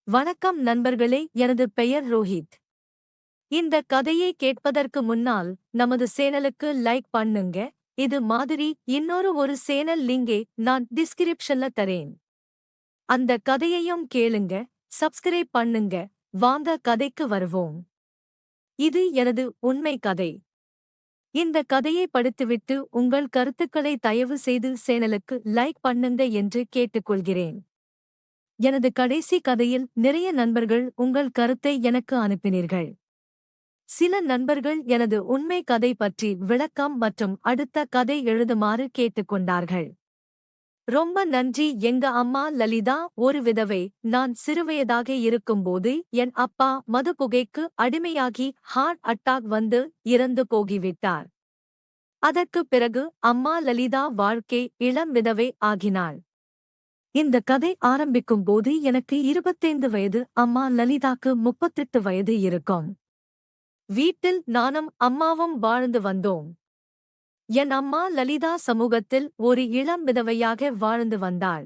வணக்கம் நண்பர்களே, எனது பெயர் ரோஹித். இந்த கதையை கேட்பதற்கு முன்னால் நமது சேனலுக்கு லைக் பண்ணுங்க. இது மாதிரி இன்னொரு சேனல் லிங்கை நான் டிஸ்கிரிப்ஷன்ல தரேன். அந்த கதையையும் கேளுங்க, சப்ஸ்கிரைப் பண்ணுங்க. வாங்க கதைக்கு வருவோம். இது எனது உண்மை கதை. இந்த கதையை படித்துவிட்டு உங்கள் கருத்துக்களை தயவு செய்து சேனலுக்கு லைக் பண்ணுங்க என்று கேட்டுக்கொள்கிறேன். எனது கடைசி கதையில் நிறைய நண்பர்கள் உங்கள் கருத்தை எனக்கு அனுப்பினீர்கள். சில நண்பர்கள் எனது உண்மை கதை பற்றி விளக்கம் மற்றும் அடுத்த கதை எழுதுமாறு கேட்டுக்கொண்டார்கள். ரொம்ப நன்றி. எங்க அம்மா லலிதா ஒரு விதவை. நான் சிறுவயதாக இருக்கும்போது என் அப்பா மது புகைக்கு அடிமையாகி ஹார்ட் அட்டாக் வந்து இறந்து போகிவிட்டார். அதற்குப் பிறகு அம்மா லலிதா வாழ்க்கை இளம் விதவை ஆகினாள். இந்த கதை ஆரம்பிக்கும் போது எனக்கு 25 வயது, அம்மா லலிதாக்கு 38 வயது இருக்கும். வீட்டில் நானும் அம்மாவும் வாழ்ந்து வந்தோம். என் அம்மா லலிதா சமூகத்தில் ஒரு இளம் விதவையாக வாழ்ந்து வந்தாள்.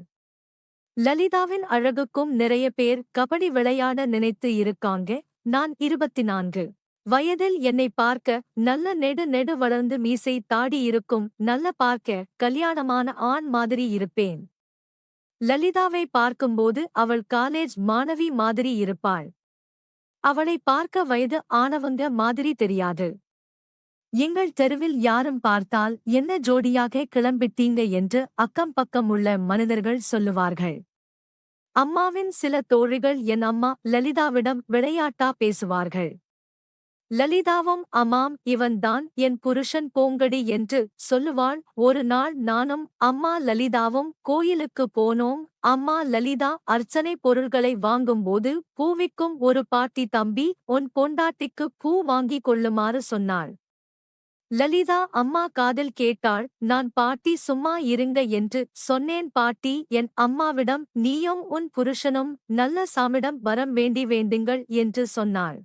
லலிதாவின் அழகுக்கும் நிறைய பேர் கபடி விளையாட நினைத்து இருக்காங்க. நான் 24 வயதில் என்னை பார்க்க நல்ல நெடு வளர்ந்து மீசை தாடி இருக்கும், நல்ல பார்க்க கல்யாணமான ஆண் மாதிரி இருப்பேன். லலிதாவை பார்க்கும்போது அவள் காலேஜ் மாணவி மாதிரி இருப்பாள். அவளை பார்க்க வயது ஆனவங்க மாதிரி தெரியாது. எங்கள் தெருவில் யாரும் பார்த்தால் என்ன ஜோடியாக கிளம்பிட்டீங்க என்று அக்கம் பக்கம் உள்ள மனிதர்கள் சொல்லுவார்கள். அம்மாவின் சில தோழிகள் என் அம்மா லலிதாவிடம் விளையாட்டா பேசுவார்கள். லலிதாவும் அம்மாம் இவன்தான் என் புருஷன் போங்கடி என்று சொல்லுவாள். ஒரு நாள் நானும் அம்மா லலிதாவும் கோயிலுக்கு போனோம். அம்மா லலிதா அர்ச்சனை பொருள்களை வாங்கும்போது பூவிக்கும் ஒரு பாட்டி, தம்பி உன் பொண்டாட்டிக்கு பூ வாங்கிக் கொள்ளுமாறு சொன்னாள். லலிதா அம்மா காதில் கேட்டாள். நான் பாட்டி சும்மா இருங்க என்று சொன்னேன். பாட்டி என் அம்மாவிடம் நீயும் உன் புருஷனும் நல்ல சாமிடம் வரம் வேண்டுங்கள் என்று சொன்னாள்.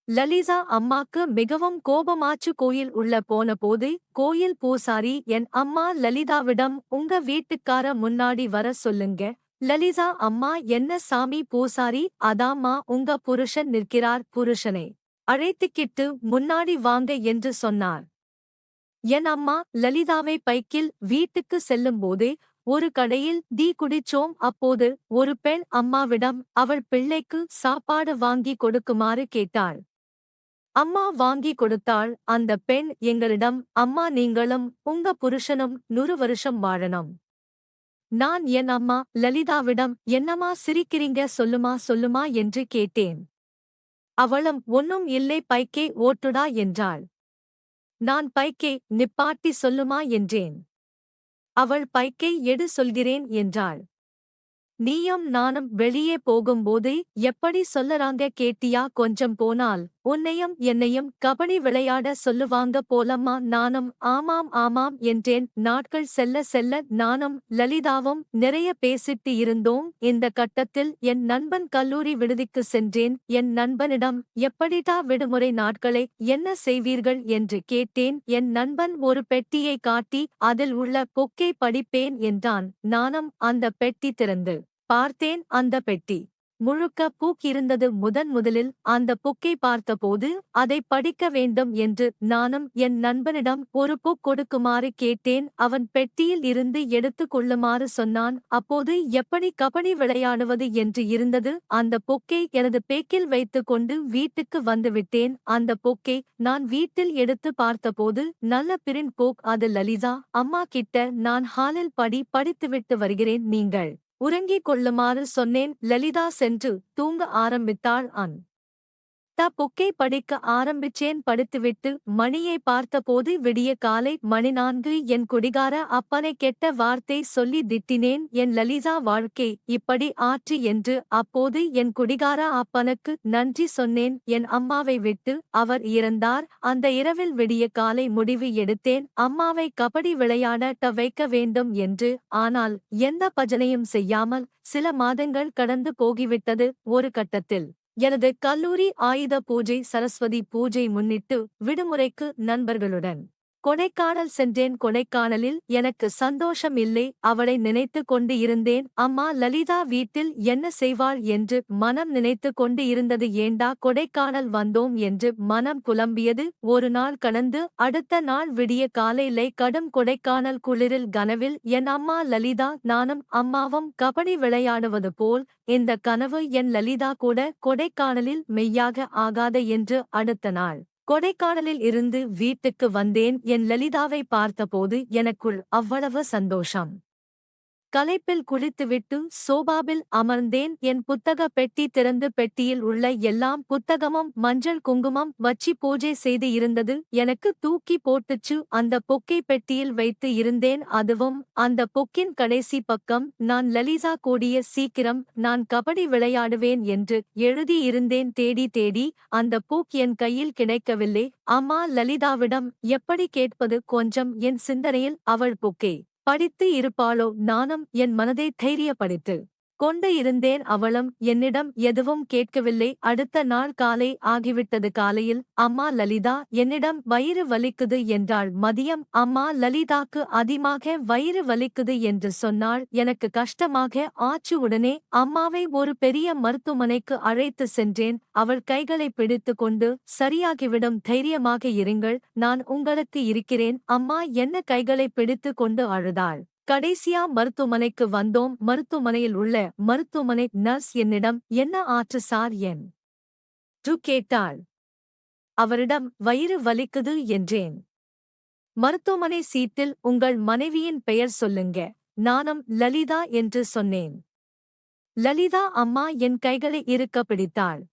லலிதா அம்மாக்கு மிகவும் கோபமாச்சு. கோயில் உள்ள போன போது கோயில் பூசாரி என் அம்மா லலிதாவிடம் உங்க வீட்டுக்கார முன்னாடி வர சொல்லுங்க. லலிதா அம்மா என்ன சாமி பூசாரி, அதாம்மா உங்க புருஷன் நிற்கிறார், புருஷனை அழைத்துக்கிட்டு முன்னாடி வாங்க என்று சொன்னார். என் அம்மா லலிதாவை பைக்கில் வீட்டுக்கு செல்லும்போதே ஒரு கடையில் டீ குடிச்சோம். அப்போது ஒரு பெண் அம்மாவிடம் அவள் பிள்ளைக்கு சாப்பாடு வாங்கி கொடுக்குமாறு கேட்டாள். அம்மா வாங்கி கொடுத்தாள். அந்த பெண் எங்களிடம் அம்மா நீங்களும் உங்க புருஷனும் 100 வருஷம் வாழணும். நான் என் அம்மா லலிதாவிடம் என்னம்மா சிரிக்கிறீங்க, சொல்லுமா என்று கேட்டேன். அவளும் ஒன்னும் இல்லை, பைக்கே ஓட்டுடா என்றாள். நான் பைக்கை நிப்பாட்டி சொல்லுமா என்றேன். அவள் பைக்கை எடு சொல்கிறேன் என்றாள். நீயும் நானும் வெளியே போகும்போது எப்படி சொல்லறாங்க கேட்டியா, கொஞ்சம் போனால் உன்னையும் என்னையும் கபடி விளையாட சொல்லுவாங்க போலம்மா. நானும் ஆமாம் என்றேன். நாட்கள் செல்ல செல்ல நானும் லலிதாவும் நிறைய பேசிட்டு இருந்தோம். இந்த கட்டத்தில் என் நண்பன் கல்லூரி விடுதிக்கு சென்றேன். என் நண்பனிடம் எப்படிடா விடுமுறை நாட்களை என்ன செய்வீர்கள் என்று கேட்டேன். என் நண்பன் ஒரு பெட்டியை காட்டி அதில் உள்ள புக்கை படிப்பேன் என்றான். நானும் அந்த பெட்டி திறந்து பார்த்தேன். அந்த பெட்டி முழுக்க புக் இருந்தது. முதலில் அந்த புக்கை பார்த்தபோது அதை படிக்க வேண்டும் என்று நானும் என் நண்பனிடம் ஒரு புக் கொடுக்குமாறு கேட்டேன். அவன் பெட்டியில் இருந்து எடுத்து கொள்ளுமாறு சொன்னான். அப்போது எப்படி கபடி விளையாடுவது என்று இருந்தது. அந்த புக்கை எனது பேக்கில் வைத்துக் கொண்டு வீட்டுக்கு வந்துவிட்டேன். அந்த புக்கை நான் வீட்டில் எடுத்து பார்த்தபோது நல்ல பிரிண்ட் புக். அது லலிதா அம்மா கிட்ட நான் ஹாலில் படித்துவிட்டு வருகிறேன், நீங்கள் உறங்கிக் கொள்ளுமாறு சொன்னேன். லலிதா சென்று தூங்க ஆரம்பித்தாள். புக்கை படிக்க ஆரம்பிச்சேன். படித்துவிட்டு மணியை பார்த்தபோது விடிய காலை மணி 4. என் குடிகார அப்பனை கெட்ட வார்த்தை சொல்லி திட்டினேன். என் லலிதா வாழ்க்கை இப்படி ஆற்று என்று அப்போது என் குடிகார அப்பனுக்கு நன்றி சொன்னேன். என் அம்மாவை விட்டு அவர் இறந்தார். அந்த இரவில் விடிய காலை முடிவு எடுத்தேன், அம்மாவை கபடி விளையாட வைக்க வேண்டும் என்று. ஆனால் எந்த பஜனையும் செய்யாமல் சில மாதங்கள் கடந்து போகிவிட்டது. ஒரு கட்டத்தில் எனது கல்லூரி ஆயுத பூஜை, சரஸ்வதி பூஜை முன்னிட்டு விடுமுறைக்கு நண்பர்களுடன் கொடைக்கானல் சென்றேன். கொடைக்கானலில் எனக்கு சந்தோஷம் இல்லை. அவளை நினைத்து கொண்டு இருந்தேன். அம்மா லலிதா வீட்டில் என்ன செய்வாள் என்று மனம் நினைத்து கொண்டு இருந்தது. ஏண்டா கொடைக்கானல் வந்தோம் என்று மனம் குழம்பியது. ஒரு நாள் கடந்து அடுத்த நாள் விடிய காலையிலே கடும் கொடைக்கானல் குளிரில் கனவில் என் அம்மா லலிதா நானும் அம்மாவும் கபடி விளையாடுவது போல் இந்த கனவு என் லலிதா கூட கொடைக்கானலில் மெய்யாக ஆகாத என்று அடுத்த நாள் கொடைக்கானலில் இருந்து வீட்டுக்கு வந்தேன். என் லலிதாவை பார்த்தபோது எனக்குள் அவ்வளவு சந்தோஷம். களைப்பில் குளித்துவிட்டு சோபாவில் அமர்ந்தேன். என் புத்தக பெட்டி திறந்து பெட்டியில் உள்ள எல்லாம் புத்தகமும் மஞ்சள் குங்குமம் வச்சி பூஜை செய்து இருந்தது. எனக்கு தூக்கி போட்டுச்சு. அந்த பொக்கை பெட்டியில் வைத்து இருந்தேன். அதுவும் அந்த பொக்கின் கடைசி பக்கம் நான் லலிதா கூடிய சீக்கிரம் நான் கபடி விளையாடுவேன் என்று எழுதி இருந்தேன். தேடி தேடி அந்த பூக் என் கையில் கிடைக்கவில்லை. அம்மா லலிதாவிடம் எப்படி கேட்பது? கொஞ்சம் என் சிந்தனையில் அவள் புக்கை படித்து இருப்பாளோ? நானும் என் மனதை தைரியப்படுத்து கொண்டு இருந்தேன். அவளும் என்னிடம் எதுவும் கேட்கவில்லை. அடுத்த நாள் காலை ஆகிவிட்டது. காலையில் அம்மா லலிதா என்னிடம் வயிறு வலிக்குது என்றாள். மதியம் அம்மா லலிதாக்கு அதிகமாக வயிறு வலிக்குது என்று சொன்னாள். எனக்கு கஷ்டமாக ஆச்சு. உடனே அம்மாவை ஒரு பெரிய மருத்துவமனைக்கு அழைத்து சென்றேன். அவள் கைகளை பிடித்து கொண்டு சரியாகிவிடும், தைரியமாக இருங்கள், நான் உங்களுக்கு இருக்கிறேன் அம்மா என்ன கைகளை பிடித்து கொண்டு அழுதாள். கடைசியா மருத்துவமனைக்கு வந்தோம். மருத்துவமனையில் உள்ள மருத்துவமனை நர்ஸ் என்னிடம் என்ன ஆற்று சார் என்று கேட்டாள். அவரிடம் வயிறு வலிக்குது என்றேன். மருத்துவமனை சீட்டில் உங்கள் மனைவியின் பெயர் சொல்லுங்க. நானும் லலிதா என்று சொன்னேன். லலிதா அம்மா என் கைகளை இறுக்க பிடித்தாள்.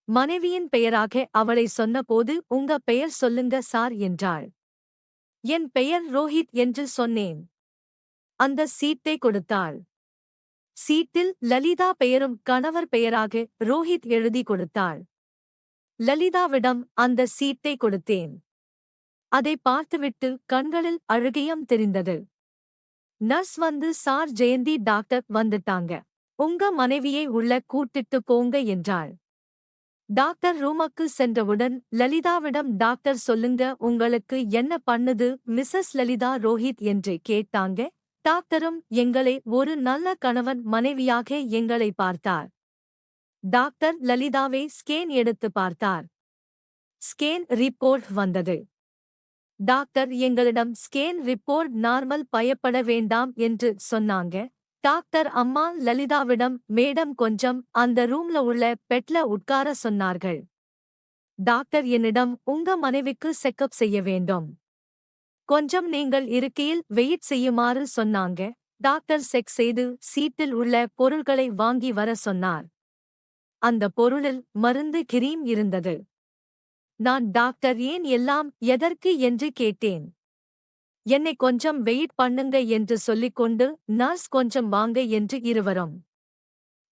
மனைவியின் பெயராக அவளை சொன்னபோது உங்க பெயர் சொல்லுங்க சார் என்றாள். என் பெயர் ரோஹித் என்று சொன்னேன். அந்த சீட்டை கொடுத்தாள். சீட்டில் லலிதா பெயரும் கணவர் பெயராக ரோஹித் எழுதி கொடுத்தாள். லலிதாவிடம் அந்த சீட்டை கொடுத்தேன். அதை பார்த்துவிட்டு கண்களில் அழுகையும் தெரிந்தது. நர்ஸ் வந்து சார் ஜெயந்தி டாக்டர் வந்துட்டாங்க, உங்க மனைவியை உள்ள கூட்டிட்டு போங்க என்றாள். டாக்டர் ரூமுக்கு சென்றவுடன் லலிதாவிடம் டாக்டர் சொல்லுங்க உங்களுக்கு என்ன பண்ணுது மிஸ்ஸஸ் லலிதா ரோஹித் என்று கேட்டாங்க. டாக்டரும் எங்களை ஒரு நல்ல கணவன் மனைவியாக எங்களை பார்த்தார். டாக்டர் லலிதாவை ஸ்கேன் எடுத்து பார்த்தார். ஸ்கேன் ரிப்போர்ட் வந்தது. டாக்டர் எங்களிடம் ஸ்கேன் ரிப்போர்ட் நார்மல், பயப்பட வேண்டாம் என்று சொன்னாங்க. டாக்டர் அம்மா லலிதாவிடம் மேடம் கொஞ்சம் அந்த ரூம்ல உள்ள பெட்ல உட்கார சொன்னார்கள். டாக்டர் என்னிடம் உங்க மனைவிக்கு செக்கப் செய்ய வேண்டும், கொஞ்சம் நீங்கள் இருக்கையில் வெயிட் செய்யுமாறு சொன்னாங்க. டாக்டர் செக் செய்து சீட்டில் உள்ள பொருள்களை வாங்கி வர சொன்னார். அந்த பொருளில் மருந்து கிரீம் இருந்தது. நான் டாக்டர் ஏன் எல்லாம் எதற்கு என்று கேட்டேன். என்னை கொஞ்சம் வெயிட் பண்ணுங்க என்று சொல்லிக்கொண்டு நர்ஸ் கொஞ்சம் வாங்க என்று இருவரும்.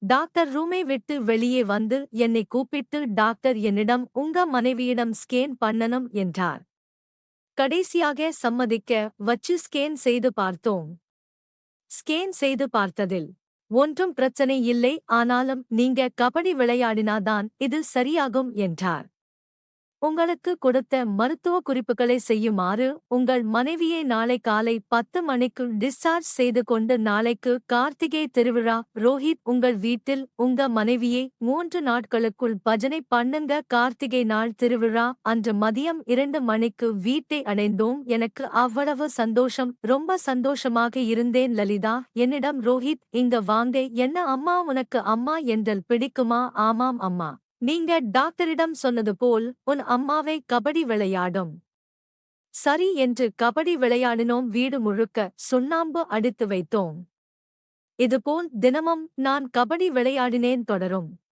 டாக்டர் ரூமை விட்டு வெளியே வந்து என்னை கூப்பிட்டு டாக்டர் என்னிடம் உங்க மனைவியிடம் ஸ்கேன் பண்ணணும் என்றார். கடைசியாக சம்மதிக்க வச்சு ஸ்கேன் செய்து பார்த்தோம். ஸ்கேன் செய்து பார்த்ததில் ஒன்றும் பிரச்சனை இல்லை, ஆனாலும் நீங்க கபடி விளையாடினாதான் இது சரியாகும் என்றார். உங்களுக்கு கொடுத்த மருத்துவ குறிப்புகளை செய்யுமாறு உங்கள் மனைவியை நாளை காலை 10 மணிக்கு டிஸ்சார்ஜ் செய்து கொண்டு நாளைக்கு கார்த்திகை திருவிழா. ரோஹித் உங்கள் வீட்டில் உங்க மனைவியை 3 நாட்களுக்குள் பஜனை பண்ணுங்க. கார்த்திகை நாள் திருவிழா அன்று மதியம் 2 மணிக்கு வீட்டை அடைந்தோம். எனக்கு அவ்வளவு சந்தோஷம், ரொம்ப சந்தோஷமாக இருந்தேன். லலிதா என்னிடம் ரோஹித் இங்க வாங்க, என்ன அம்மா உனக்கு அம்மா என்றல் பிடிக்குமா? ஆமாம் அம்மா, நீங்க டாக்டரிடம் சொன்னது போல் உன் அம்மாவை கபடி விளையாடும். சரி என்று கபடி விளையாடினோம். வீடு முழுக்க சுண்ணாம்பு அடித்து வைத்தோம். இதுபோல் தினமும் நான் கபடி விளையாடினேன். தொடரும்.